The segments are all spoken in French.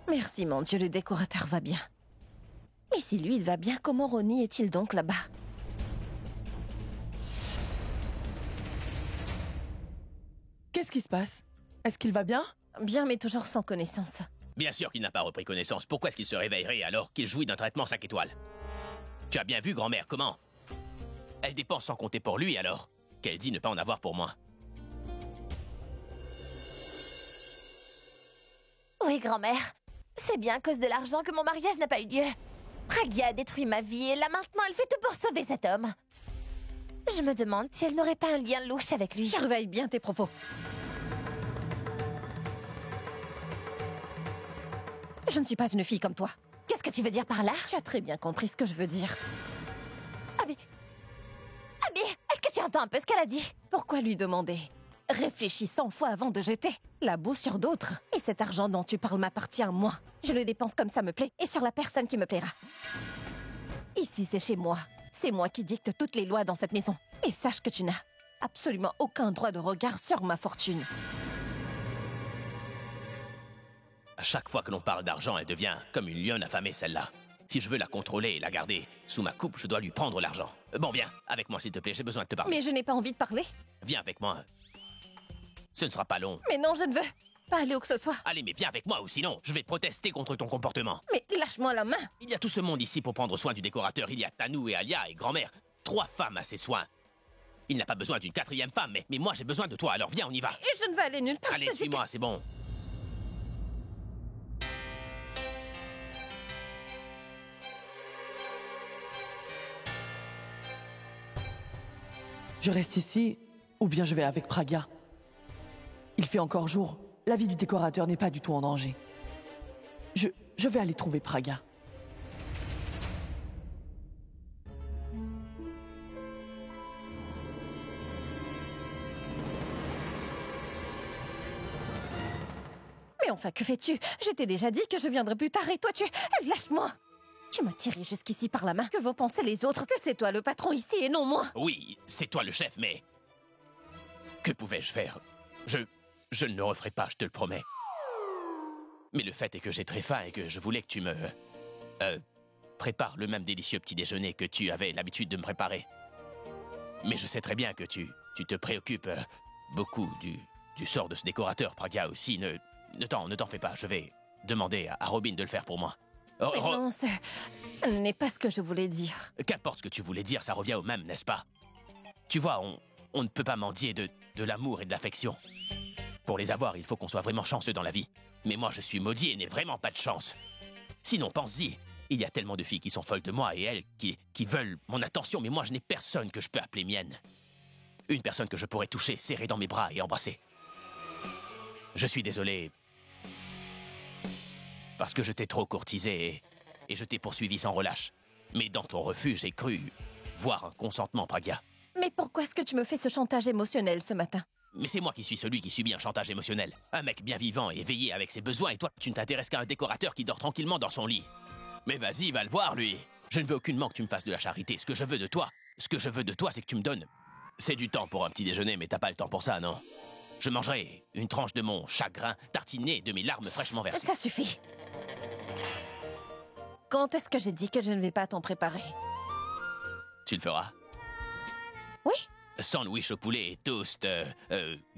Merci mon Dieu, le décorateur va bien. Mais si lui, il va bien, comment Ronnie est-il donc là-bas? Qu'est-ce qui se passe? Est-ce qu'il va bien? Bien, mais toujours sans connaissance. Bien sûr qu'il n'a pas repris connaissance. Pourquoi est-ce qu'il se réveillerait alors qu'il jouit d'un traitement 5 étoiles? Tu as bien vu, grand-mère, comment? Elle dépense sans compter pour lui, alors qu'elle dit ne pas en avoir pour moi. Oui, grand-mère. C'est bien à cause de l'argent que mon mariage n'a pas eu lieu. Pragya a détruit ma vie et là maintenant elle fait tout pour sauver cet homme. Je me demande si elle n'aurait pas un lien louche avec lui. Surveille bien tes propos. Je ne suis pas une fille comme toi. Qu'est-ce que tu veux dire par là? Tu as très bien compris ce que je veux dire. Ah mais est-ce que tu entends un peu ce qu'elle a dit? Pourquoi lui demander? Réfléchis 100 fois avant de jeter la boue sur d'autres. Et cet argent dont tu parles m'appartient à moi. Je le dépense comme ça me plaît et sur la personne qui me plaira. Ici, c'est chez moi. C'est moi qui dicte toutes les lois dans cette maison. Et sache que tu n'as absolument aucun droit de regard sur ma fortune. À chaque fois que l'on parle d'argent, elle devient comme une lionne affamée, celle-là. Si je veux la contrôler et la garder sous ma coupe, je dois lui prendre l'argent. Bon, viens, avec moi s'il te plaît, j'ai besoin de te parler. Mais je n'ai pas envie de parler. Viens avec moi. Ce ne sera pas long. Mais non, je ne veux pas aller où que ce soit. Allez, mais viens avec moi ou sinon, je vais protester contre ton comportement. Mais lâche-moi la main. Il y a tout ce monde ici pour prendre soin du décorateur. Il y a Tanou et Alia et grand-mère. 3 femmes à ses soins. Il n'a pas besoin d'une 4e femme, mais moi j'ai besoin de toi, alors viens, on y va. Et je ne veux aller nulle part. Allez, suis-moi, c'est bon. Je reste ici, ou bien je vais avec Pragya. Il fait encore jour. La vie du décorateur n'est pas du tout en danger. Je vais aller trouver Pragya. Mais enfin, que fais-tu? Je t'ai déjà dit que je viendrai plus tard et toi tu... Lâche-moi! Tu m'as tiré jusqu'ici par la main. Que vont penser les autres? Que c'est toi le patron ici et non moi? Oui, c'est toi le chef, mais... Que pouvais-je faire? Je ne le referai pas, je te le promets. Mais le fait est que j'ai très faim et que je voulais que tu me... prépares le même délicieux petit déjeuner que tu avais l'habitude de me préparer. Mais je sais très bien que tu te préoccupes beaucoup du sort de ce décorateur, Pragya aussi. Ne t'en fais pas, je vais demander à Robin de le faire pour moi. Mais non, ce n'est pas ce que je voulais dire. Qu'importe ce que tu voulais dire, ça revient au même, n'est-ce pas? Tu vois, on ne peut pas mendier de l'amour et de l'affection. Pour les avoir, il faut qu'on soit vraiment chanceux dans la vie. Mais moi, je suis maudit et n'ai vraiment pas de chance. Sinon, pense-y, il y a tellement de filles qui sont folles de moi et elles qui veulent mon attention, mais moi, je n'ai personne que je peux appeler mienne. Une personne que je pourrais toucher, serrer dans mes bras et embrasser. Je suis désolé... parce que je t'ai trop courtisé et je t'ai poursuivi sans relâche. Mais dans ton refus, j'ai cru voir un consentement, Pragya. Mais pourquoi est-ce que tu me fais ce chantage émotionnel ce matin? Mais c'est moi qui suis celui qui subit un chantage émotionnel. Un mec bien vivant et éveillé avec ses besoins, et toi, tu ne t'intéresses qu'à un décorateur qui dort tranquillement dans son lit. Mais vas-y, va le voir, lui. Je ne veux aucunement que tu me fasses de la charité. Ce que je veux de toi, c'est que tu me donnes... C'est du temps pour un petit déjeuner, mais t'as pas le temps pour ça, non? Je mangerai une tranche de mon chagrin tartiné de mes larmes fraîchement versées. Ça suffit. Quand est-ce que j'ai dit que je ne vais pas t'en préparer? Tu le feras? Oui. Sandwich au poulet et toast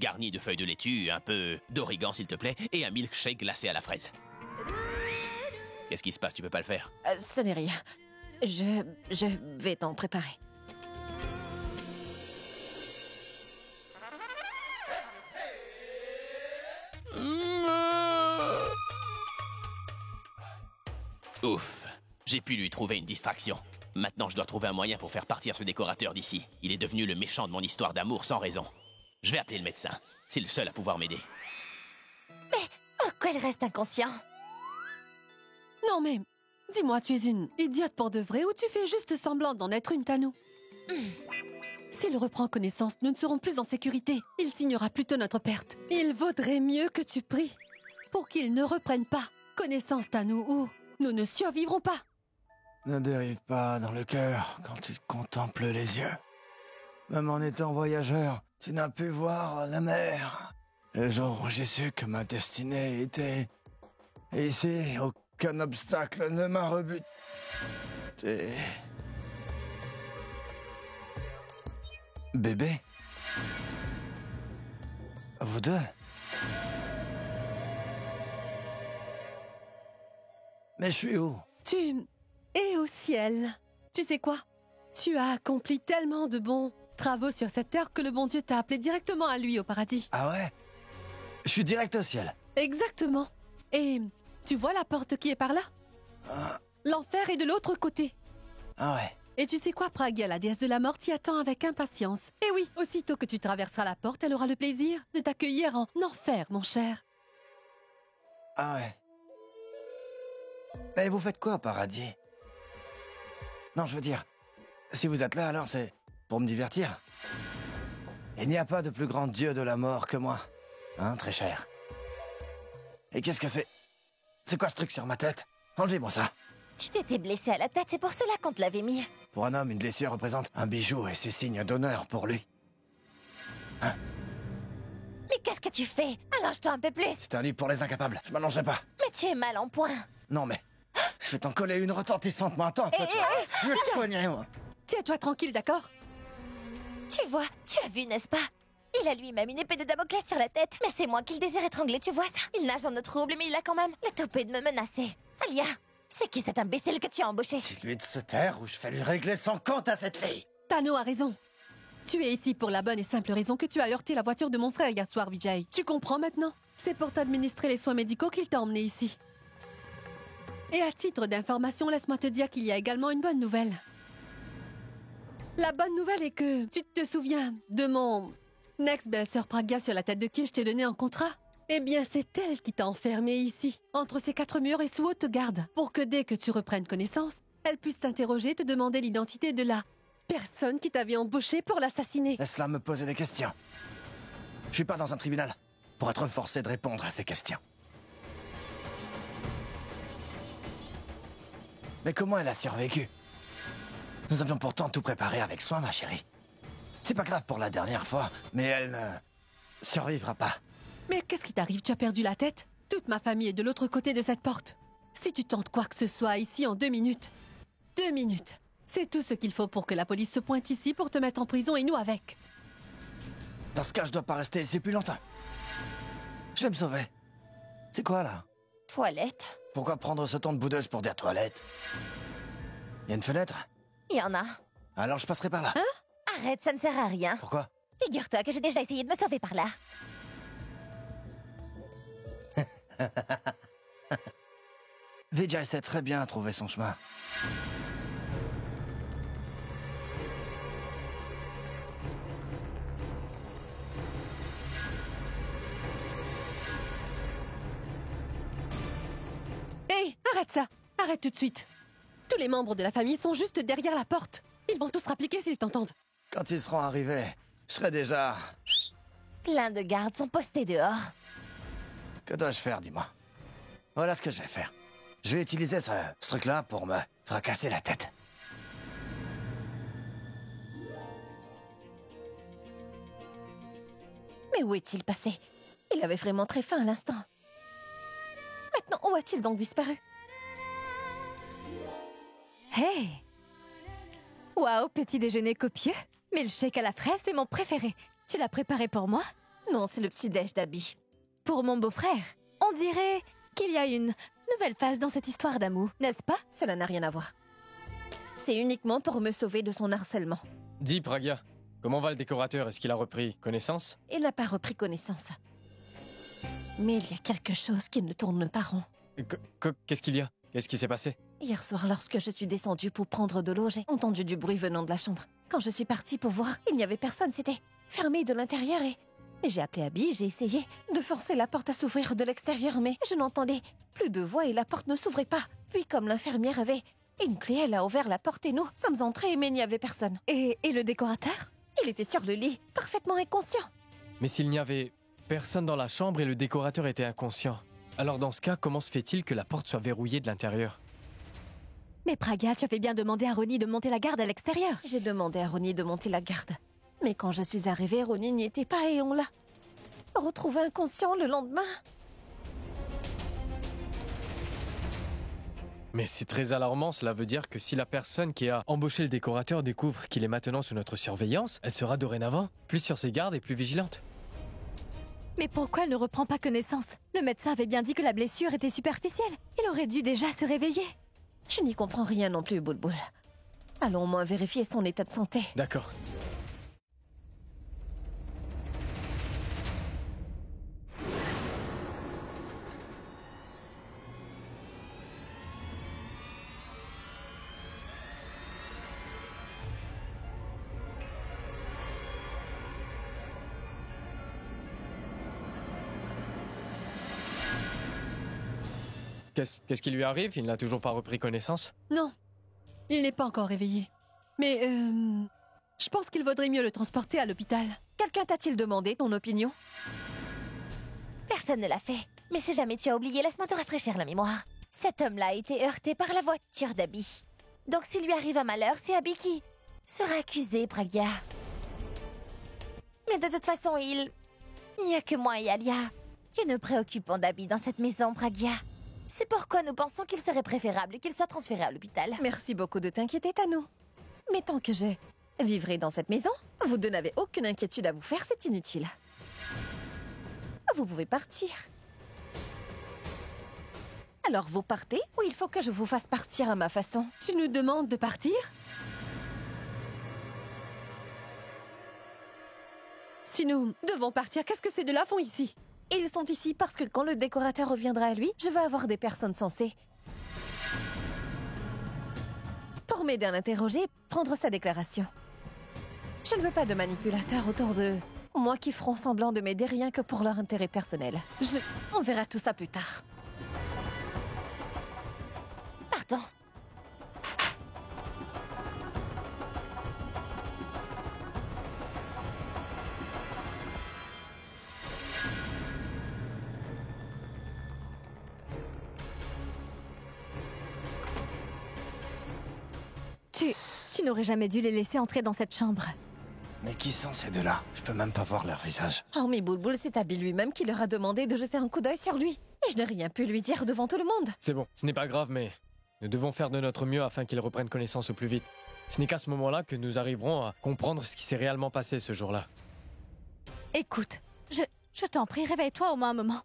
garni de feuilles de laitue, un peu d'origan s'il te plaît, et un milkshake glacé à la fraise. Qu'est-ce qui se passe? Tu peux pas le faire? Ce n'est rien. Je vais t'en préparer. Ouf, j'ai pu lui trouver une distraction. Maintenant, je dois trouver un moyen pour faire partir ce décorateur d'ici. Il est devenu le méchant de mon histoire d'amour sans raison. Je vais appeler le médecin. C'est le seul à pouvoir m'aider. Mais pourquoi il reste inconscient? Non mais, dis-moi, tu es une idiote pour de vrai ou tu fais juste semblant d'en être une, Tanou? S'il reprend connaissance, nous ne serons plus en sécurité. Il signera plutôt notre perte. Il vaudrait mieux que tu pries pour qu'il ne reprenne pas connaissance, Tanou, ou nous ne survivrons pas. Ne dérive pas dans le cœur quand tu contemples les yeux. Même en étant voyageur, tu n'as pu voir la mer. Le jour où j'ai su que ma destinée était Et ici, aucun obstacle ne m'a rebuté. Bébé? Vous deux? Mais je suis où? Tu es au ciel. Tu sais quoi? Tu as accompli tellement de bons travaux sur cette terre que le bon Dieu t'a appelé directement à lui au paradis. Ah ouais? Je suis direct au ciel. Exactement. Et tu vois la porte qui est par là? Ah, L'enfer est de l'autre côté. ah ouais. Et tu sais quoi, Pragia, la déesse de la mort, t'y attend avec impatience. Et oui, aussitôt que tu traverseras la porte, elle aura le plaisir de t'accueillir en enfer, mon cher. Ah ouais. Mais vous faites quoi, paradis? Non, je veux dire, si vous êtes là, alors c'est pour me divertir. Il n'y a pas de plus grand dieu de la mort que moi. Hein, très cher. Et qu'est-ce que c'est? C'est quoi ce truc sur ma tête? Enlevez-moi ça. Tu t'étais blessé à la tête, c'est pour cela qu'on te l'avait mis. Pour un homme, une blessure représente un bijou et c'est signe d'honneur pour lui. Mais qu'est-ce que tu fais? Allonge-toi un peu plus. C'est un livre pour les incapables, je m'allongerai pas. Mais tu es mal en point. Non mais, je vais t'en coller une retentissante, moi. Attends, toi, je vais te cogner, moi. Tiens-toi tranquille, d'accord? Tu vois, tu as vu, n'est-ce pas? Il a lui-même une épée de Damoclès sur la tête. Mais c'est moi qui le désire étrangler, tu vois ça? Il nage dans nos troubles, mais il a quand même le toupet de me menacer. Alia, c'est qui cet imbécile que tu as embauché? Dis-lui de se taire ou je vais lui régler son compte à cette fille. Tano a raison. Tu es ici pour la bonne et simple raison que tu as heurté la voiture de mon frère hier soir, Vijay. Tu comprends maintenant? C'est pour t'administrer les soins médicaux qu'il t'a emmené ici. Et à titre d'information, laisse-moi te dire qu'il y a également une bonne nouvelle. La bonne nouvelle est que tu te souviens de mon ex-belle-sœur Pragia sur la tête de qui je t'ai donné un contrat? Eh bien, c'est elle qui t'a enfermé ici, entre ces 4 murs et sous haute garde, pour que dès que tu reprennes connaissance, elle puisse t'interroger, te demander l'identité de la personne qui t'avait embauché pour l'assassiner. Laisse-la me poser des questions. Je suis pas dans un tribunal pour être forcé de répondre à ces questions. Mais comment elle a survécu? Nous avions pourtant tout préparé avec soin, ma chérie. C'est pas grave pour la dernière fois, mais elle ne survivra pas. Mais qu'est-ce qui t'arrive? Tu as perdu la tête? Toute ma famille est de l'autre côté de cette porte. Si tu tentes quoi que ce soit ici en 2 minutes... 2 minutes. C'est tout ce qu'il faut pour que la police se pointe ici pour te mettre en prison et nous avec. Dans ce cas, je dois pas rester ici plus longtemps. Je vais me sauver. C'est quoi, là? Toilette? Pourquoi prendre ce temps de boudeuse pour dire toilette? Y a une fenêtre? Il y en a. Alors je passerai par là. Arrête, ça ne sert à rien. Pourquoi? Figure-toi que j'ai déjà essayé de me sauver par là. Vijay sait très bien trouver son chemin. Hé, arrête ça! Arrête tout de suite! Tous les membres de la famille sont juste derrière la porte. Ils vont tous rappliquer s'ils t'entendent. Quand ils seront arrivés, je serai déjà... Plein de gardes sont postés dehors. Que dois-je faire, dis-moi? Voilà ce que je vais faire. Je vais utiliser ce truc-là pour me fracasser la tête. Mais où est-il passé? Il avait vraiment très faim à l'instant. Maintenant, où a-t-il donc disparu? Hey! Waouh, petit déjeuner copieux. Mais le shake à la fraise, c'est mon préféré. Tu l'as préparé pour moi? Non, c'est le petit déj d'Abby. Pour mon beau-frère. On dirait qu'il y a une nouvelle phase dans cette histoire d'amour, n'est-ce pas? Cela n'a rien à voir. C'est uniquement pour me sauver de son harcèlement. Dis, Pragia, comment va le décorateur? Est-ce qu'il a repris connaissance? Il n'a pas repris connaissance. Mais il y a quelque chose qui ne tourne pas rond. Qu'est-ce qu'il y a? Qu'est-ce qui s'est passé? Hier soir, lorsque je suis descendue pour prendre de l'eau, j'ai entendu du bruit venant de la chambre. Quand je suis partie pour voir, il n'y avait personne, c'était fermé de l'intérieur et j'ai appelé Abby, j'ai essayé de forcer la porte à s'ouvrir de l'extérieur, mais je n'entendais plus de voix et la porte ne s'ouvrait pas. Puis comme l'infirmière avait une clé, elle a ouvert la porte et nous sommes entrés, mais il n'y avait personne. Et le décorateur? Il était sur le lit, parfaitement inconscient. Mais s'il n'y avait personne dans la chambre et le décorateur était inconscient, alors dans ce cas, comment se fait-il que la porte soit verrouillée de l'intérieur? Mais Pragia, tu avais bien demandé à Ronnie de monter la garde à l'extérieur. J'ai demandé à Ronnie de monter la garde. Mais quand je suis arrivée, Ronnie n'y était pas et on l'a retrouvé inconscient le lendemain. Mais c'est très alarmant, cela veut dire que si la personne qui a embauché le décorateur découvre qu'il est maintenant sous notre surveillance, elle sera dorénavant plus sur ses gardes et plus vigilante. Mais pourquoi elle ne reprend pas connaissance? Le médecin avait bien dit que la blessure était superficielle. Il aurait dû déjà se réveiller. Je n'y comprends rien non plus, Boulboul. Allons au moins vérifier son état de santé. D'accord. Qu'est-ce qui lui arrive? Il n'a toujours pas repris connaissance? Non, il n'est pas encore réveillé. Mais, je pense qu'il vaudrait mieux le transporter à l'hôpital. Quelqu'un t'a-t-il demandé ton opinion? Personne ne l'a fait. Mais si jamais tu as oublié, laisse-moi te rafraîchir la mémoire. Cet homme-là a été heurté par la voiture d'Abby. Donc s'il lui arrive un malheur, c'est Abby qui sera accusé, Pragya. Mais de toute façon, il n'y a que moi et Alia qui nous préoccupons d'Abby dans cette maison, Pragya. C'est pourquoi nous pensons qu'il serait préférable qu'il soit transféré à l'hôpital. Merci beaucoup de t'inquiéter, Tanou. Mais tant que je vivrai dans cette maison, vous deux n'avez aucune inquiétude à vous faire, c'est inutile. Vous pouvez partir. Alors vous partez ou il faut que je vous fasse partir à ma façon? Tu nous demandes de partir? Si nous devons partir, qu'est-ce que ces deux-là font ici? Ils sont ici parce que quand le décorateur reviendra à lui, je vais avoir des personnes censées pour m'aider à l'interroger, prendre sa déclaration. Je ne veux pas de manipulateurs autour de moi qui feront semblant de m'aider rien que pour leur intérêt personnel. On verra tout ça plus tard. Partons. Tu n'aurais jamais dû les laisser entrer dans cette chambre. Mais qui sont ces deux-là? Je peux même pas voir leur visage. Oh, mais Boulboul, c'est Abby lui-même qui leur a demandé de jeter un coup d'œil sur lui. Et je n'ai rien pu lui dire devant tout le monde. C'est bon, ce n'est pas grave, mais nous devons faire de notre mieux afin qu'il reprenne connaissance au plus vite. Ce n'est qu'à ce moment-là que nous arriverons à comprendre ce qui s'est réellement passé ce jour-là. Écoute, je t'en prie, réveille-toi au moins un moment.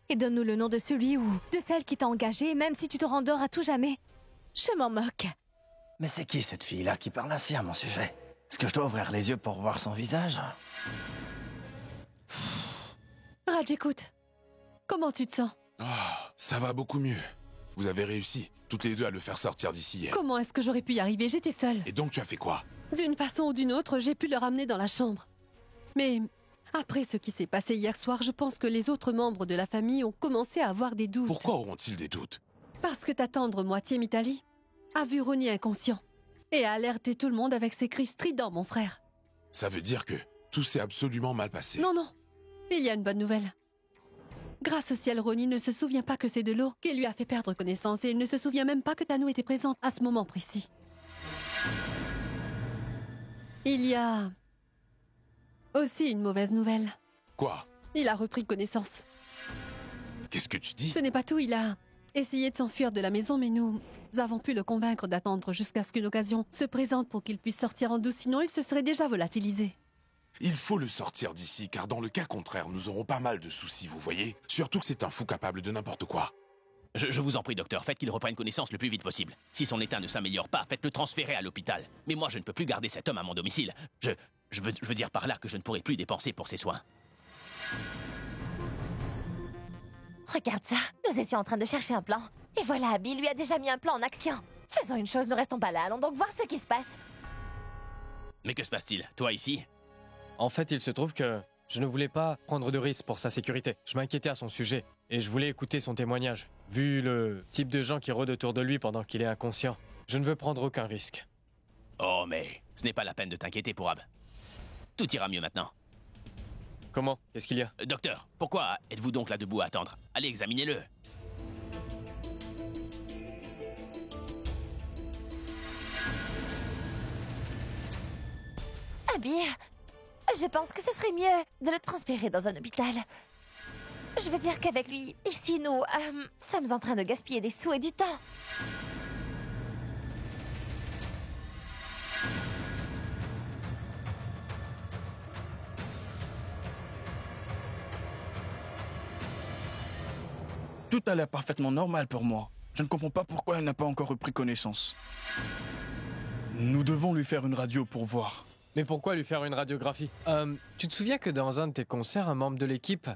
Et donne-nous le nom de celui ou de celle qui t'a engagé, même si tu te rendors à tout jamais. Je m'en moque. Mais c'est qui cette fille-là qui parle ainsi à mon sujet? Est-ce que je dois ouvrir les yeux pour voir son visage? Raj, écoute. Comment tu te sens? Ah, ça va beaucoup mieux. Vous avez réussi, toutes les deux, à le faire sortir d'ici hier. Comment est-ce que j'aurais pu y arriver? J'étais seule. Et donc tu as fait quoi? D'une façon ou d'une autre, j'ai pu le ramener dans la chambre. Mais après ce qui s'est passé hier soir, je pense que les autres membres de la famille ont commencé à avoir des doutes. Pourquoi auront-ils des doutes? Parce que ta tendre moitié, Mitali, a vu Ronnie inconscient et a alerté tout le monde avec ses cris stridents, mon frère. Ça veut dire que tout s'est absolument mal passé. Non, non. Il y a une bonne nouvelle. Grâce au ciel, Ronnie ne se souvient pas que c'est de l'eau qui lui a fait perdre connaissance et il ne se souvient même pas que Tanou était présente à ce moment précis. Il y a aussi une mauvaise nouvelle. Quoi? Il a repris connaissance. Qu'est-ce que tu dis? Ce n'est pas tout, il a essayé de s'enfuir de la maison, mais nous avons pu le convaincre d'attendre jusqu'à ce qu'une occasion se présente pour qu'il puisse sortir en douce, sinon il se serait déjà volatilisé. Il faut le sortir d'ici, car dans le cas contraire, nous aurons pas mal de soucis, vous voyez? Surtout que c'est un fou capable de n'importe quoi. Je vous en prie, docteur, faites qu'il reprenne connaissance le plus vite possible. Si son état ne s'améliore pas, faites-le transférer à l'hôpital. Mais moi, je ne peux plus garder cet homme à mon domicile. Je veux dire par là que je ne pourrai plus dépenser pour ses soins. Regarde ça, nous étions en train de chercher un plan. Et voilà, Abby lui a déjà mis un plan en action. Faisons une chose, ne restons pas là, allons donc voir ce qui se passe. Mais que se passe-t-il? Toi ici? En fait, il se trouve que je ne voulais pas prendre de risques pour sa sécurité. Je m'inquiétais à son sujet et je voulais écouter son témoignage. Vu le type de gens qui rôdent autour de lui pendant qu'il est inconscient, je ne veux prendre aucun risque. Oh, mais ce n'est pas la peine de t'inquiéter pour Ab. Tout ira mieux maintenant. Comment? Qu'est-ce qu'il y a? Docteur, pourquoi êtes-vous donc là debout à attendre? Allez, examinez-le. Abby, je pense que ce serait mieux de le transférer dans un hôpital. Je veux dire qu'avec lui, ici, nous sommes en train de gaspiller des sous et du temps. Tout a l'air parfaitement normal pour moi. Je ne comprends pas pourquoi elle n'a pas encore repris connaissance. Nous devons lui faire une radio pour voir. Mais pourquoi lui faire une radiographie? Tu te souviens que dans un de tes concerts, un membre de l'équipe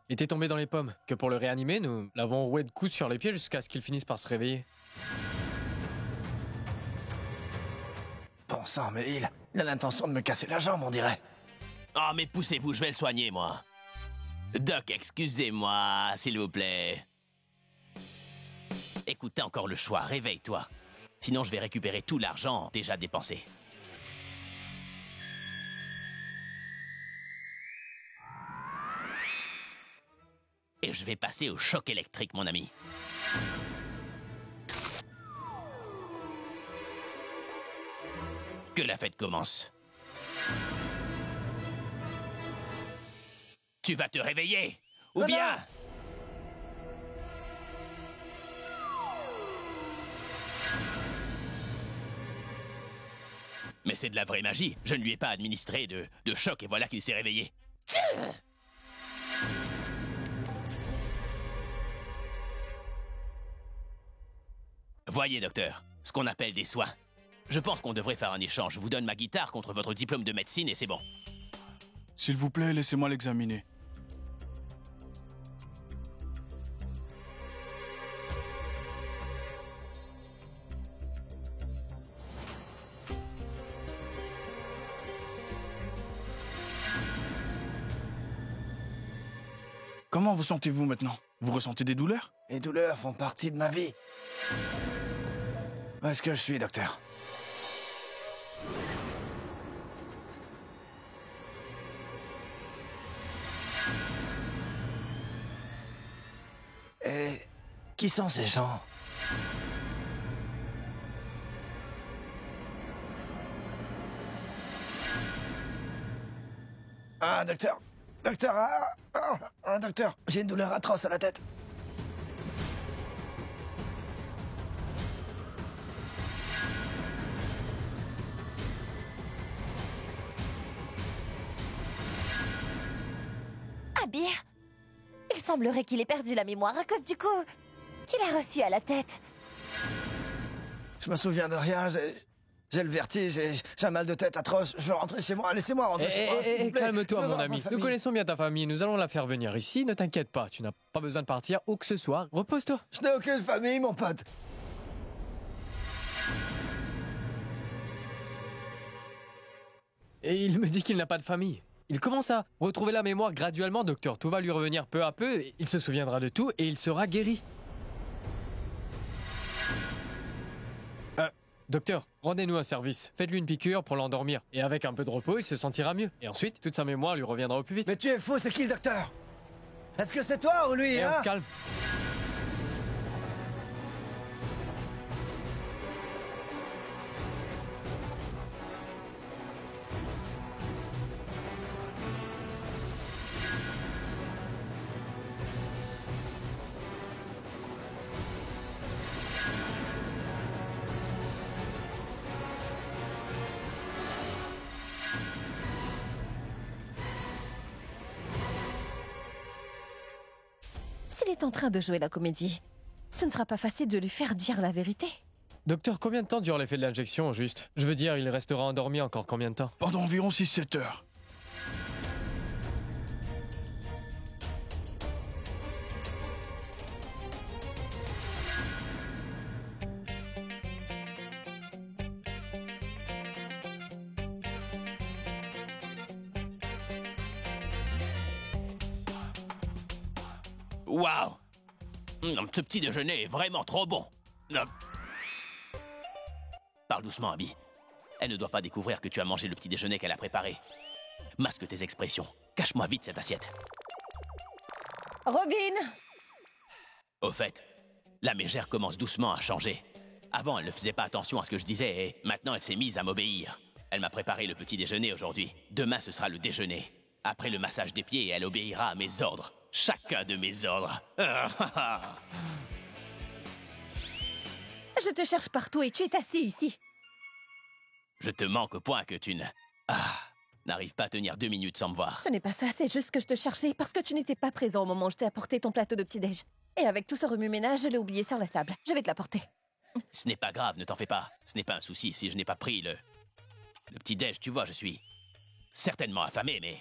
était tombé dans les pommes? Que pour le réanimer, nous l'avons roué de coups sur les pieds jusqu'à ce qu'il finisse par se réveiller. Bon sang, mais il a l'intention de me casser la jambe, on dirait. Oh, mais poussez-vous, je vais le soigner, moi. Doc, excusez-moi, s'il vous plaît. Écoute, t'as encore le choix, réveille-toi. Sinon, je vais récupérer tout l'argent déjà dépensé. Et je vais passer au choc électrique, mon ami. Que la fête commence. Tu vas te réveiller, ou bien... Mais c'est de la vraie magie. Je ne lui ai pas administré de choc et voilà qu'il s'est réveillé. Voyez, docteur, ce qu'on appelle des soins. Je pense qu'on devrait faire un échange. Je vous donne ma guitare contre votre diplôme de médecine et c'est bon. S'il vous plaît, laissez-moi l'examiner. Comment vous sentez-vous maintenant? Vous ressentez des douleurs? Les douleurs font partie de ma vie. Où est-ce que je suis, docteur? Et qui sont ces gens? Ah, docteur! Docteur! Docteur, j'ai une douleur atroce à la tête. Abir, il semblerait qu'il ait perdu la mémoire à cause du coup qu'il a reçu à la tête. Je me souviens de rien, j'ai le vertige, j'ai un mal de tête atroce. Je veux rentrer chez moi, laissez-moi rentrer chez moi. s'il vous plaît. Calme-toi, Je veux mon voir ami. ma Nous famille. connaissons bien ta famille. Nous allons la faire venir ici. Ne t'inquiète pas. Tu n'as pas besoin de partir où que ce soit. Repose-toi. Je n'ai aucune famille, mon pote. Et il me dit qu'il n'a pas de famille. Il commence à retrouver la mémoire graduellement, docteur. Tout va lui revenir peu à peu. Il se souviendra de tout et il sera guéri. Docteur, rendez-nous un service. Faites-lui une piqûre pour l'endormir. Et avec un peu de repos, il se sentira mieux. Et ensuite, toute sa mémoire lui reviendra au plus vite. Mais tu es fou, c'est qui le docteur? Est-ce que c'est toi ou lui, Et on hein? se calme. S'il est en train de jouer la comédie, ce ne sera pas facile de lui faire dire la vérité. Docteur, combien de temps dure l'effet de l'injection, au juste? Je veux dire, il restera endormi encore combien de temps? Pendant environ 6-7 heures. Waouh! Ce petit déjeuner est vraiment trop bon. Parle doucement, Abby. Elle ne doit pas découvrir que tu as mangé le petit déjeuner qu'elle a préparé. Masque tes expressions. Cache-moi vite cette assiette. Robin! Au fait, la mégère commence doucement à changer. Avant, elle ne faisait pas attention à ce que je disais et maintenant elle s'est mise à m'obéir. Elle m'a préparé le petit déjeuner aujourd'hui. Demain, ce sera le déjeuner. Après le massage des pieds, elle obéira à mes ordres. chacun de mes ordres. Je te cherche partout et tu es assis ici. Je te manque au point que tu n'arrives pas à tenir 2 minutes sans me voir. Ce n'est pas ça, c'est juste que je te cherchais parce que tu n'étais pas présent au moment où je t'ai apporté ton plateau de petit-déj. Et avec tout ce remue-ménage, je l'ai oublié sur la table. Je vais te l'apporter. Ce n'est pas grave, ne t'en fais pas. Ce n'est pas un souci si je n'ai pas pris le petit-déj, tu vois, je suis certainement affamé, mais...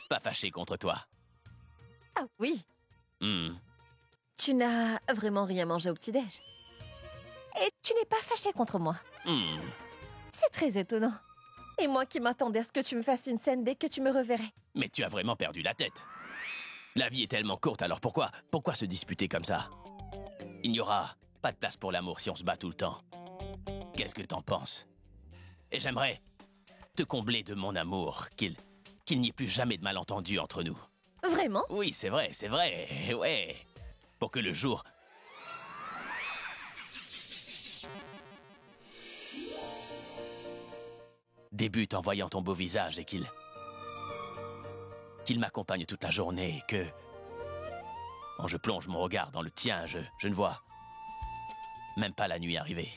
pas fâché contre toi. Ah oui, Hmm. tu n'as vraiment rien mangé au petit-déj. Et tu n'es pas fâché contre moi. Hmm. C'est très étonnant. Et moi qui m'attendais à ce que tu me fasses une scène dès que tu me reverrais. Mais tu as vraiment perdu la tête. La vie est tellement courte, alors pourquoi se disputer comme ça? Il n'y aura pas de place pour l'amour si on se bat tout le temps. Qu'est-ce que t'en penses? Et j'aimerais te combler de mon amour, qu'il n'y ait plus jamais de malentendu entre nous. Vraiment? Oui, c'est vrai, ouais. Pour que le jour... débute en voyant ton beau visage et qu'il m'accompagne toute la journée et que, quand je plonge mon regard dans le tien, je ne vois même pas la nuit arriver.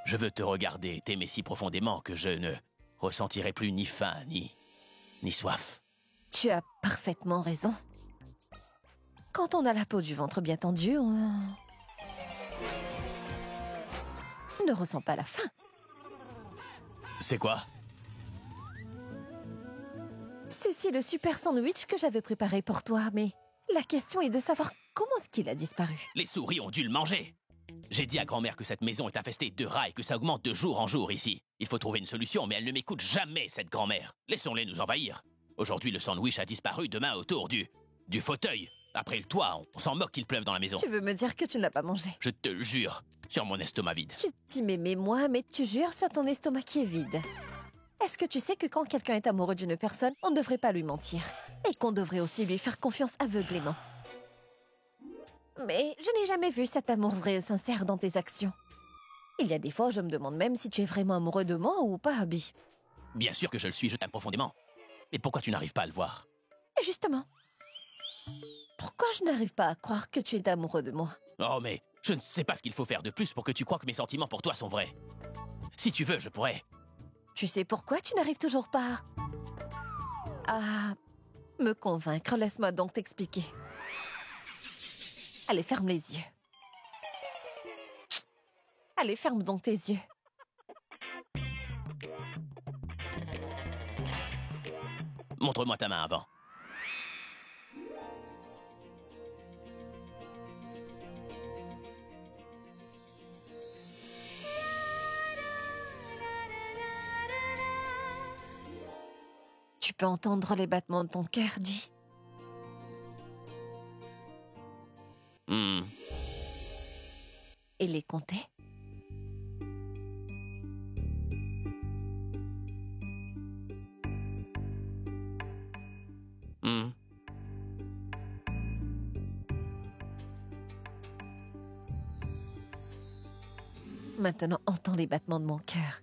Je veux te regarder et t'aimer si profondément que je ne ressentirai plus ni faim, ni soif. Tu as parfaitement raison. Quand on a la peau du ventre bien tendue, on ne ressent pas la faim. C'est quoi? Ceci est le super sandwich que j'avais préparé pour toi, mais la question est de savoir comment est-ce qu'il a disparu. Les souris ont dû le manger. J'ai dit à grand-mère que cette maison est infestée de rats et que ça augmente de jour en jour ici. Il faut trouver une solution, mais elle ne m'écoute jamais, cette grand-mère. Laissons-les nous envahir. Aujourd'hui, le sandwich a disparu, demain autour du fauteuil. Après le toit, on s'en moque qu'il pleuve dans la maison. Tu veux me dire que tu ne l'as pas mangé? Je te le jure, sur mon estomac vide. Tu t'y m'aimais moi, mais tu jures sur ton estomac qui est vide. Est-ce que tu sais que quand quelqu'un est amoureux d'une personne, on ne devrait pas lui mentir? Et qu'on devrait aussi lui faire confiance aveuglément? Mais je n'ai jamais vu cet amour vrai et sincère dans tes actions. Il y a des fois où je me demande même si tu es vraiment amoureux de moi ou pas, Abby. Bien sûr que je le suis, je t'aime profondément. Mais pourquoi tu n'arrives pas à le voir? Et justement, pourquoi je n'arrive pas à croire que tu es amoureux de moi? Oh, mais je ne sais pas ce qu'il faut faire de plus pour que tu crois que mes sentiments pour toi sont vrais. Si tu veux, je pourrais. Tu sais pourquoi tu n'arrives toujours pas à me convaincre? Laisse-moi donc t'expliquer. Allez, ferme les yeux. Allez, ferme donc tes yeux. Montre-moi ta main avant. Tu peux entendre les battements de ton cœur, dis. Et les compter? Maintenant, entends les battements de mon cœur.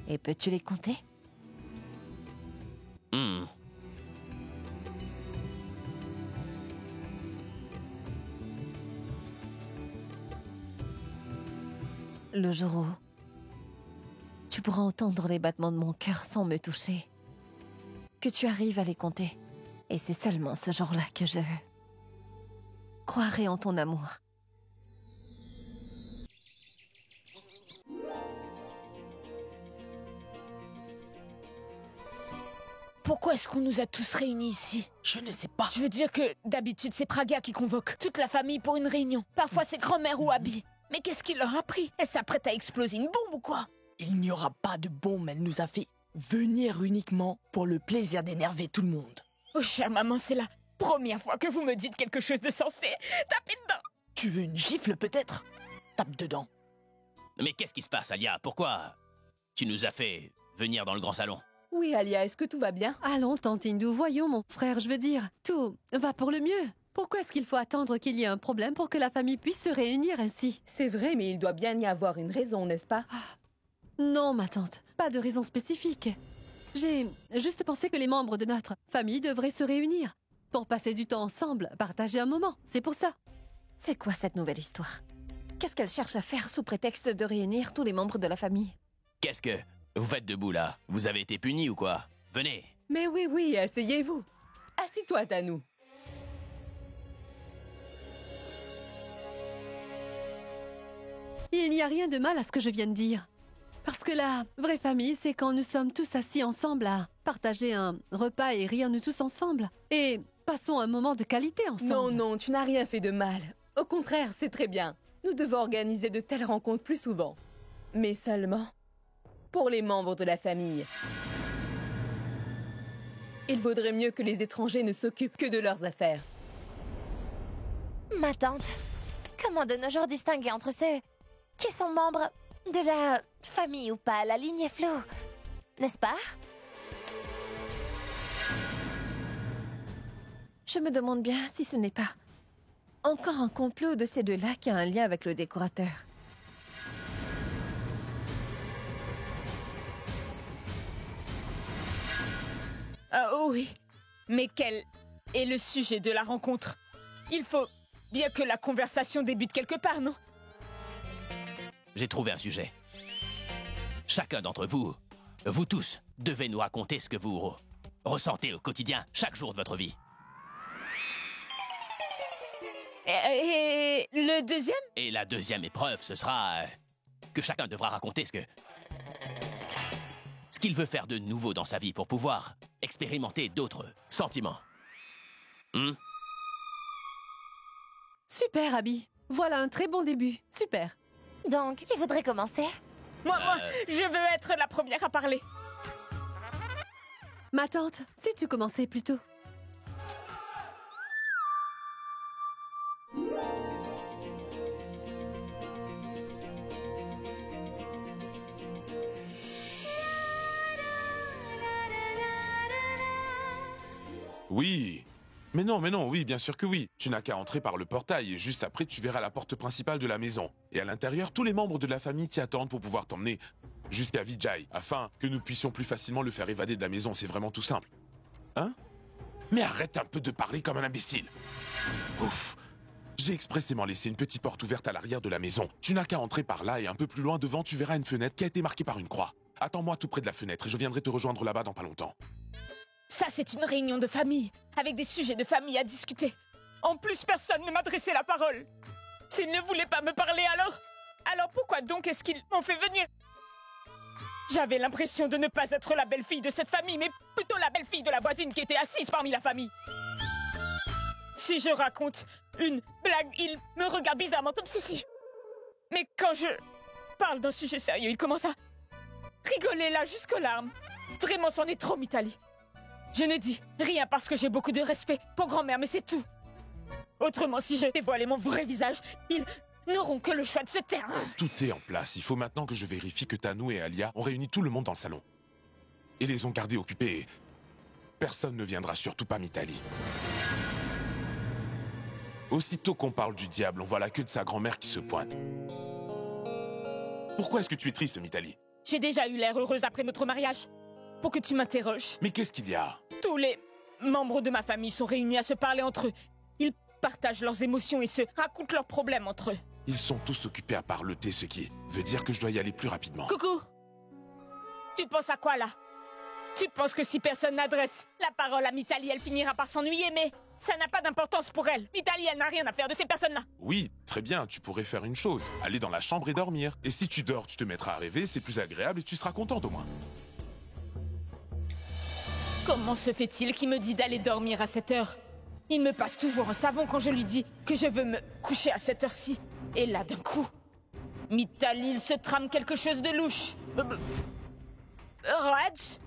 Et peux-tu les compter? Le jour où tu pourras entendre les battements de mon cœur sans me toucher, que tu arrives à les compter. Et c'est seulement ce jour-là que je croirai en ton amour. Pourquoi est-ce qu'on nous a tous réunis ici? Je ne sais pas. Je veux dire que d'habitude c'est Praga qui convoque toute la famille pour une réunion. Parfois c'est grand-mère ou Abby. Mais qu'est-ce qui leur a pris? Elle s'apprête à exploser une bombe ou quoi? Il n'y aura pas de bombe, elle nous a fait venir uniquement pour le plaisir d'énerver tout le monde. Oh chère maman, c'est la première fois que vous me dites quelque chose de sensé. Tapez dedans! Tu veux une gifle peut-être? Tape dedans. Mais qu'est-ce qui se passe, Alia? Pourquoi tu nous as fait venir dans le grand salon? Oui, Alia, est-ce que tout va bien? Allons, tante Hindou, voyons mon frère, je veux dire. Tout va pour le mieux. Pourquoi est-ce qu'il faut attendre qu'il y ait un problème pour que la famille puisse se réunir ainsi? C'est vrai, mais il doit bien y avoir une raison, n'est-ce pas? Non, ma tante, pas de raison spécifique. J'ai juste pensé que les membres de notre famille devraient se réunir pour passer du temps ensemble, partager un moment. C'est pour ça. C'est quoi cette nouvelle histoire? Qu'est-ce qu'elle cherche à faire sous prétexte de réunir tous les membres de la famille? Qu'est-ce que... Vous faites debout, là? Vous avez été puni ou quoi? Venez. Mais oui, asseyez-vous. Assis-toi, Tanou. Il n'y a rien de mal à ce que je viens de dire. Parce que la vraie famille, c'est quand nous sommes tous assis ensemble à partager un repas et rire nous tous ensemble. Et passons un moment de qualité ensemble. Non, tu n'as rien fait de mal. Au contraire, c'est très bien. Nous devons organiser de telles rencontres plus souvent. Mais seulement pour les membres de la famille. Il vaudrait mieux que les étrangers ne s'occupent que de leurs affaires. Ma tante, comment de nos jours distinguer entre ceux qui sont membres de la famille ou pas? La ligne est floue, n'est-ce pas? Je me demande bien si ce n'est pas encore un complot de ces deux-là qui a un lien avec le décorateur. Ah oui, mais quel est le sujet de la rencontre? Il faut bien que la conversation débute quelque part, non? J'ai trouvé un sujet. Chacun d'entre vous, vous tous, devez nous raconter ce que vous ressentez au quotidien, chaque jour de votre vie. Et le deuxième? Et la deuxième épreuve, ce sera que chacun devra raconter ce qu'il veut faire de nouveau dans sa vie pour pouvoir expérimenter d'autres sentiments. Super, Abby. Voilà un très bon début. Super. Donc, qui voudrait commencer? Moi, je veux être la première à parler. Ma tante, si tu commençais plus tôt. Oui. Mais non, oui, bien sûr que oui. Tu n'as qu'à entrer par le portail et juste après, tu verras la porte principale de la maison. Et à l'intérieur, tous les membres de la famille t'y attendent pour pouvoir t'emmener jusqu'à Vijay, afin que nous puissions plus facilement le faire évader de la maison. C'est vraiment tout simple. Hein? Mais arrête un peu de parler comme un imbécile. Ouf. J'ai expressément laissé une petite porte ouverte à l'arrière de la maison. Tu n'as qu'à entrer par là et un peu plus loin devant, tu verras une fenêtre qui a été marquée par une croix. Attends-moi tout près de la fenêtre et je viendrai te rejoindre là-bas dans pas longtemps. Ça, c'est une réunion de famille, avec des sujets de famille à discuter. En plus, personne ne m'adressait la parole. S'ils ne voulaient pas me parler, alors pourquoi donc est-ce qu'ils m'ont fait venir? J'avais l'impression de ne pas être la belle-fille de cette famille, mais plutôt la belle-fille de la voisine qui était assise parmi la famille. Si je raconte une blague, ils me regardent bizarrement comme ceci. Mais quand je parle d'un sujet sérieux, ils commencent à rigoler là jusqu'aux larmes. Vraiment, c'en est trop, Mitali. Je ne dis rien parce que j'ai beaucoup de respect pour grand-mère, mais c'est tout. Autrement, si je dévoilais mon vrai visage, ils n'auront que le choix de se taire. Tout est en place. Il faut maintenant que je vérifie que Tanou et Alia ont réuni tout le monde dans le salon. Et les ont gardés occupés. Et personne ne viendra, surtout pas Mitali. Aussitôt qu'on parle du diable, on voit la queue de sa grand-mère qui se pointe. Pourquoi est-ce que tu es triste, Mitali? J'ai déjà eu l'air heureuse après notre mariage. Pour que tu m'interroges. Mais qu'est-ce qu'il y a? Tous les membres de ma famille sont réunis à se parler entre eux. Ils partagent leurs émotions et se racontent leurs problèmes entre eux. Ils sont tous occupés à parleter, ce qui veut dire que je dois y aller plus rapidement. Coucou! Tu penses à quoi, là? Tu penses que si personne n'adresse la parole à Mitali, elle finira par s'ennuyer, mais ça n'a pas d'importance pour elle. Mitali, elle n'a rien à faire de ces personnes-là. Oui, très bien, tu pourrais faire une chose. Aller dans la chambre et dormir. Et si tu dors, tu te mettras à rêver, c'est plus agréable et tu seras contente au moins. Comment se fait-il qu'il me dit d'aller dormir à cette heure? Il me passe toujours un savon quand je lui dis que je veux me coucher à cette heure-ci. Et là, d'un coup, Mitali, il se trame quelque chose de louche. Raj?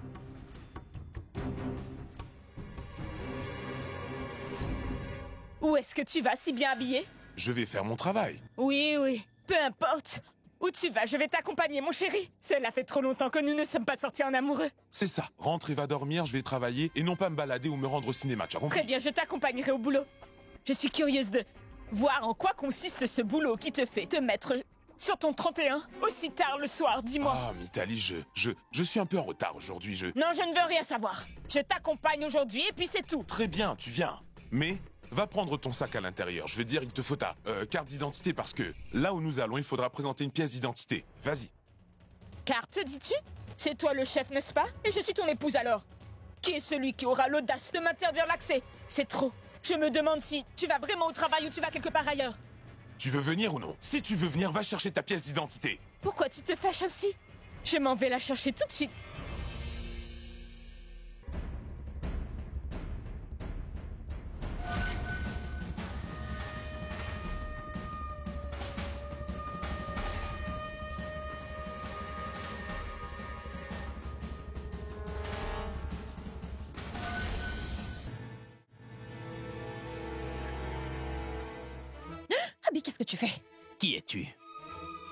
Où est-ce que tu vas si bien habillé? Je vais faire mon travail. Oui, peu importe. Où tu vas, je vais t'accompagner, mon chéri. Cela fait trop longtemps que nous ne sommes pas sortis en amoureux. C'est ça. Rentre et va dormir, je vais travailler et non pas me balader ou me rendre au cinéma, tu as compris? Très bien, je t'accompagnerai au boulot. Je suis curieuse de voir en quoi consiste ce boulot qui te fait te mettre sur ton 31 aussi tard le soir, dis-moi. Ah, Mithali, je suis un peu en retard aujourd'hui, Non, je ne veux rien savoir. Je t'accompagne aujourd'hui et puis c'est tout. Très bien, tu viens. Mais va prendre ton sac à l'intérieur. Je veux dire, il te faut ta carte d'identité parce que là où nous allons, il faudra présenter une pièce d'identité. Vas-y. Carte, dis-tu? C'est toi le chef, n'est-ce pas? Et je suis ton épouse alors. Qui est celui qui aura l'audace de m'interdire l'accès? C'est trop. Je me demande si tu vas vraiment au travail ou tu vas quelque part ailleurs. Tu veux venir ou non? Si tu veux venir, va chercher ta pièce d'identité. Pourquoi tu te fâches ainsi? Je m'en vais la chercher tout de suite. Abby, qu'est-ce que tu fais? Qui es-tu?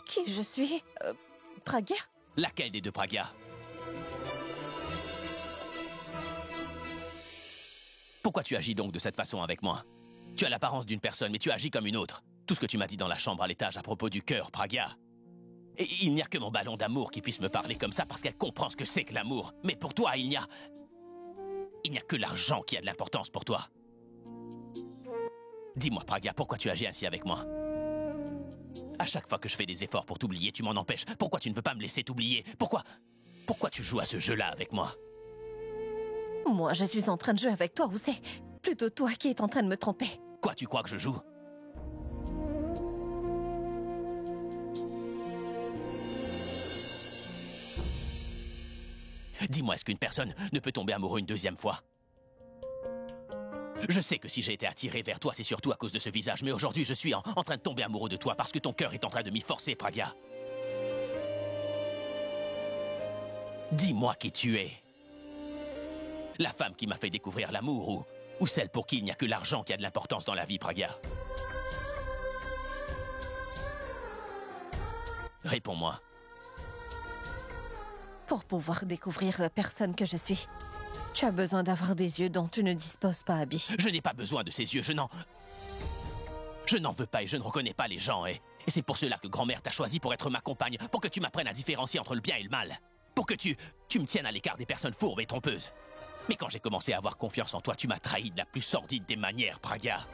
Qui je suis? Pragya? Laquelle des deux Pragya? Pourquoi tu agis donc de cette façon avec moi? Tu as l'apparence d'une personne, mais tu agis comme une autre. Tout ce que tu m'as dit dans la chambre à l'étage à propos du cœur, Pragya. Et il n'y a que mon ballon d'amour qui puisse me parler comme ça parce qu'elle comprend ce que c'est que l'amour. Mais pour toi, il n'y a que l'argent qui a de l'importance pour toi. Dis-moi, Pragya, pourquoi tu agis ainsi avec moi? À chaque fois que je fais des efforts pour t'oublier, tu m'en empêches. Pourquoi tu ne veux pas me laisser t'oublier? Pourquoi tu joues à ce jeu-là avec moi? Moi, je suis en train de jouer avec toi, ou c'est plutôt toi qui es en train de me tromper? Quoi, tu crois que je joue? Dis-moi, est-ce qu'une personne ne peut tomber amoureux une deuxième fois? Je sais que si j'ai été attiré vers toi, c'est surtout à cause de ce visage, mais aujourd'hui, je suis en train de tomber amoureux de toi parce que ton cœur est en train de m'y forcer, Pragya. Dis-moi qui tu es. La femme qui m'a fait découvrir l'amour ou celle pour qui il n'y a que l'argent qui a de l'importance dans la vie, Pragya? Réponds-moi. Pour pouvoir découvrir la personne que je suis, tu as besoin d'avoir des yeux dont tu ne disposes pas, Abby. Je n'ai pas besoin de ces yeux, je n'en veux pas et je ne reconnais pas les gens, et c'est pour cela que grand-mère t'a choisi pour être ma compagne, pour que tu m'apprennes à différencier entre le bien et le mal, pour que tu me tiennes à l'écart des personnes fourbes et trompeuses. Mais quand j'ai commencé à avoir confiance en toi, tu m'as trahi de la plus sordide des manières, Pragya.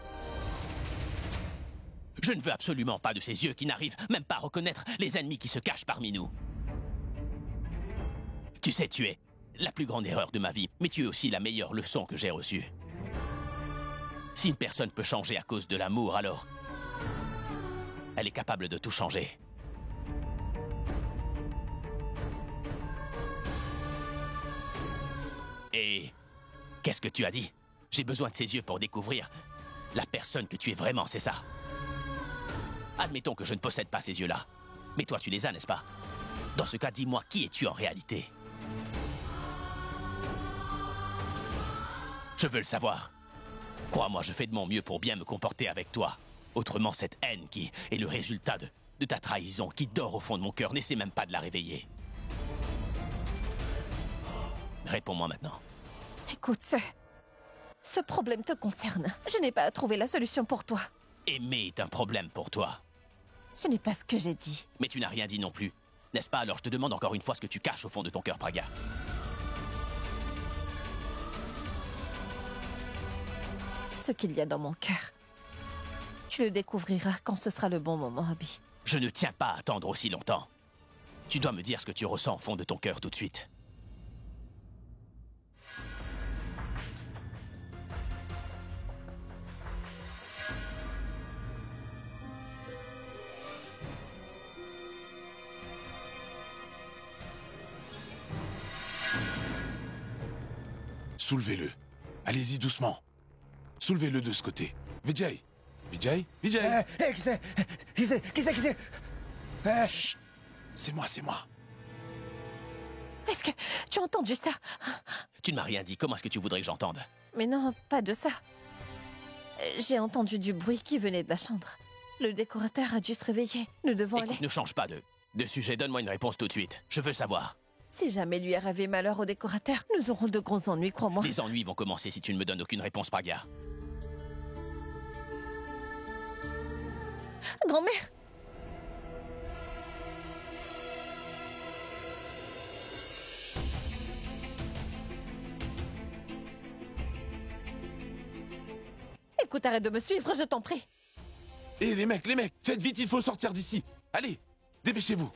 Je ne veux absolument pas de ces yeux qui n'arrivent même pas à reconnaître les ennemis qui se cachent parmi nous. Tu sais, tu es la plus grande erreur de ma vie, mais tu es aussi la meilleure leçon que j'ai reçue. Si une personne peut changer à cause de l'amour, alors elle est capable de tout changer. Et qu'est-ce que tu as dit? J'ai besoin de ces yeux pour découvrir la personne que tu es vraiment, c'est ça? Admettons que je ne possède pas ces yeux-là. Mais toi, tu les as, n'est-ce pas? Dans ce cas, dis-moi, qui es-tu en réalité? Je veux le savoir. Crois-moi, je fais de mon mieux pour bien me comporter avec toi. Autrement, cette haine qui est le résultat de ta trahison, qui dort au fond de mon cœur, n'essaie même pas de la réveiller. Réponds-moi maintenant. Écoute, ce problème te concerne. Je n'ai pas à trouver la solution pour toi. Aimer est un problème pour toi. Ce n'est pas ce que j'ai dit. Mais tu n'as rien dit non plus. N'est-ce pas? Alors je te demande encore une fois ce que tu caches au fond de ton cœur, Pragya. Ce qu'il y a dans mon cœur. Tu le découvriras quand ce sera le bon moment, Abby. Je ne tiens pas à attendre aussi longtemps. Tu dois me dire ce que tu ressens au fond de ton cœur tout de suite. Soulevez-le. Allez-y doucement. Soulevez-le de ce côté. Vijay. Vijay. Vijay. Qui c'est Chut. C'est moi. Est-ce que tu as entendu ça? Tu ne m'as rien dit. Comment est-ce que tu voudrais que j'entende? Mais non, pas de ça. J'ai entendu du bruit qui venait de la chambre. Le décorateur a dû se réveiller. Nous devons Écoute, aller... ne change pas de sujet. Donne-moi une réponse tout de suite. Je veux savoir. Si jamais lui arrivait malheur au décorateur, nous aurons de gros ennuis, crois-moi. Les ennuis vont commencer si tu ne me donnes aucune réponse, Pragya. Grand-mère! Écoute, arrête de me suivre, je t'en prie. Hé, les mecs, faites vite, il faut sortir d'ici. Allez, dépêchez-vous.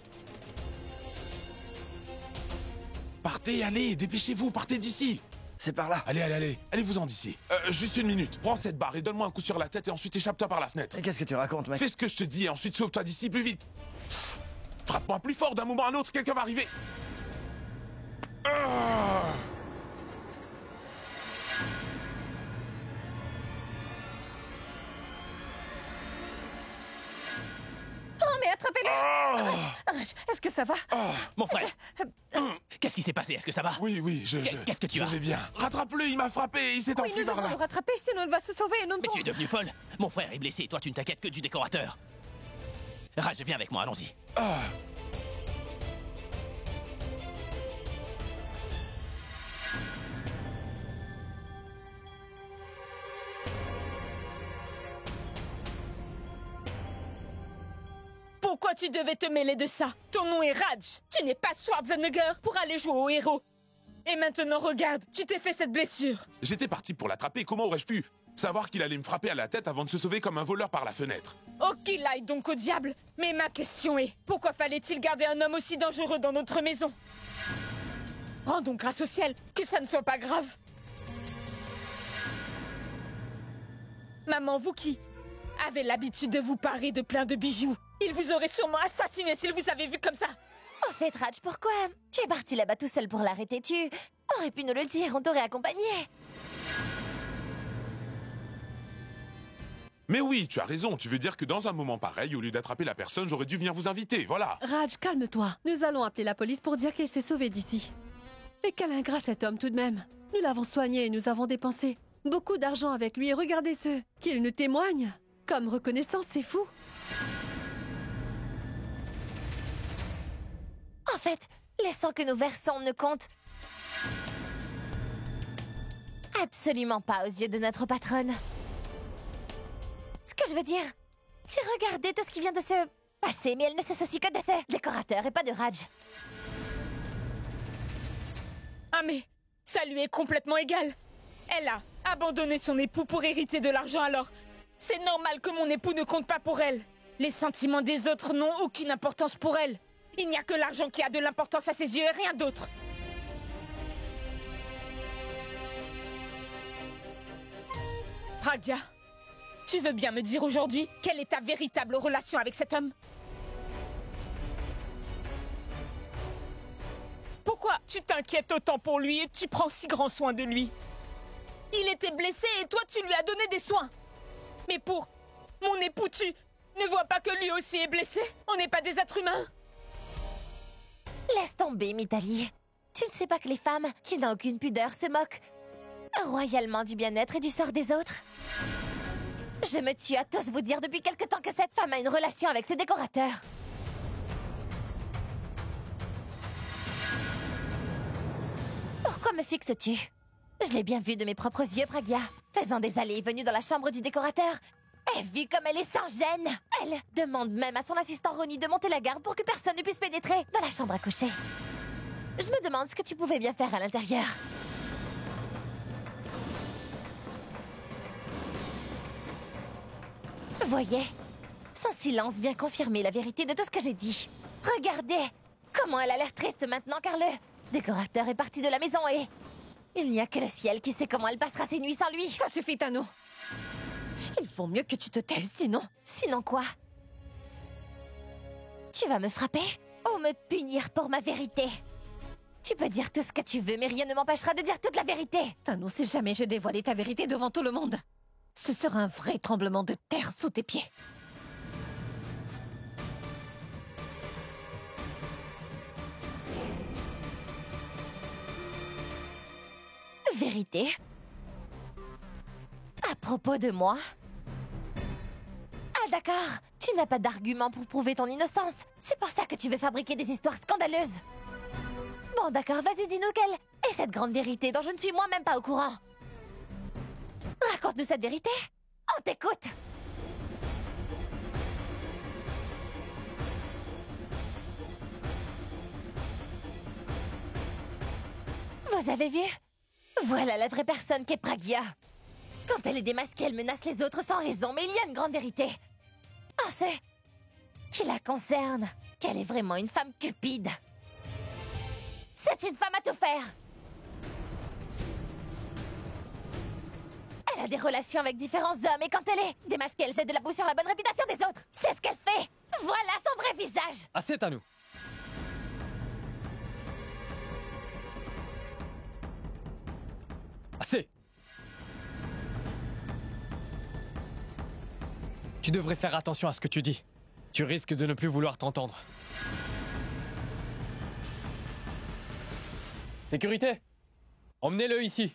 Partez, allez, dépêchez-vous, partez d'ici. C'est par là. Allez-vous-en d'ici. Juste une minute, prends cette barre et donne-moi un coup sur la tête et ensuite échappe-toi par la fenêtre. Mais qu'est-ce que tu racontes, mec? Fais ce que je te dis et ensuite sauve-toi d'ici plus vite. Frappe-moi plus fort, d'un moment à un autre, quelqu'un va arriver. Oh, mais attrapez-le! Raj, est-ce que ça va? Mon frère! Qu'est-ce qui s'est passé? Est-ce que ça va? Oui, Qu'est-ce que tu as? Je vais bien. Rattrape-le, il m'a frappé, il s'est Oui, enfui nous par devons là. le rattraper, sinon il va se sauver et nous ne Mais tu pourrons... es devenue folle! Mon frère est blessé, toi tu ne t'inquiètes que du décorateur. Raj, viens avec moi, allons-y. Pourquoi tu devais te mêler de ça? Ton nom est Raj. Tu n'es pas Schwarzenegger pour aller jouer au héros. Et maintenant, regarde, tu t'es fait cette blessure. J'étais parti pour l'attraper, comment aurais-je pu savoir qu'il allait me frapper à la tête avant de se sauver comme un voleur par la fenêtre? Oh, qu'il aille donc au diable. Mais ma question est, pourquoi fallait-il garder un homme aussi dangereux dans notre maison? Rendons grâce au ciel que ça ne soit pas grave. Maman, vous qui avez l'habitude de vous parer de plein de bijoux, il vous aurait sûrement assassiné s'il vous avait vu comme ça. Au fait, Raj, pourquoi tu es parti là-bas tout seul pour l'arrêter? Tu aurais pu nous le dire, on t'aurait accompagné. Mais oui, tu as raison, tu veux dire que dans un moment pareil, au lieu d'attraper la personne, j'aurais dû venir vous inviter, voilà. Raj, calme-toi. Nous allons appeler la police pour dire qu'elle s'est sauvée d'ici. Et quel ingrat cet homme tout de même. Nous l'avons soigné et nous avons dépensé beaucoup d'argent avec lui. Et regardez ce qu'il nous témoigne. Comme reconnaissance, c'est fou. En fait, les sangs que nous versons ne comptent absolument pas aux yeux de notre patronne. Ce que je veux dire, c'est regarder tout ce qui vient de se passer, mais elle ne se soucie que de ce décorateur et pas de Raj. Ah mais, ça lui est complètement égal. Elle a abandonné son époux pour hériter de l'argent, alors c'est normal que mon époux ne compte pas pour elle. Les sentiments des autres n'ont aucune importance pour elle. Il n'y a que l'argent qui a de l'importance à ses yeux et rien d'autre. Pragya, tu veux bien me dire aujourd'hui quelle est ta véritable relation avec cet homme? Pourquoi tu t'inquiètes autant pour lui et tu prends si grand soin de lui? Il était blessé et toi tu lui as donné des soins. Mais pour mon époux, tu ne vois pas que lui aussi est blessé? On n'est pas des êtres humains? Laisse tomber, Mitali. Tu ne sais pas que les femmes, qui n'ont aucune pudeur, se moquent royalement du bien-être et du sort des autres? Je me tue à tous vous dire depuis quelque temps que cette femme a une relation avec ce décorateur. Pourquoi me fixes-tu? Je l'ai bien vu de mes propres yeux, Pragya, faisant des allées et venues dans la chambre du décorateur. Et vu comme elle est sans gêne, elle demande même à son assistant Ronnie de monter la garde pour que personne ne puisse pénétrer dans la chambre à coucher. Je me demande ce que tu pouvais bien faire à l'intérieur. Voyez, son silence vient confirmer la vérité de tout ce que j'ai dit. Regardez comment elle a l'air triste maintenant car le décorateur est parti de la maison et il n'y a que le ciel qui sait comment elle passera ses nuits sans lui. Ça suffit, Tano. Il vaut mieux que tu te taises, sinon... Sinon quoi? Tu vas me frapper ou me punir pour ma vérité? Tu peux dire tout ce que tu veux, mais rien ne m'empêchera de dire toute la vérité. Tano, si jamais je dévoilais ta vérité devant tout le monde, ce sera un vrai tremblement de terre sous tes pieds. Vérité? À propos de moi? Ah d'accord, tu n'as pas d'argument pour prouver ton innocence. C'est pour ça que tu veux fabriquer des histoires scandaleuses. Bon d'accord, vas-y dis-nous quelle est cette grande vérité dont je ne suis moi-même pas au courant. Raconte-nous cette vérité. On t'écoute. Vous avez vu? Voilà la vraie personne qu'est Pragya. Quand elle est démasquée, elle menace les autres sans raison, mais il y a une grande vérité. En ce qui la concerne, qu'elle est vraiment une femme cupide. C'est une femme à tout faire. Elle a des relations avec différents hommes et quand elle est démasquée, elle jette de la boue sur la bonne réputation des autres. C'est ce qu'elle fait. Voilà son vrai visage. Assez, Tanou. Assez. Tu devrais faire attention à ce que tu dis. Tu risques de ne plus vouloir t'entendre. Sécurité! Emmenez-le ici.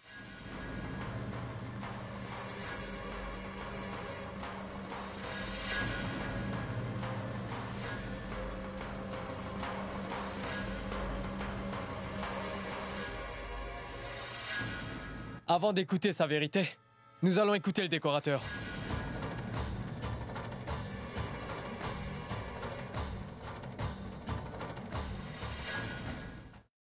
Avant d'écouter sa vérité, nous allons écouter le décorateur.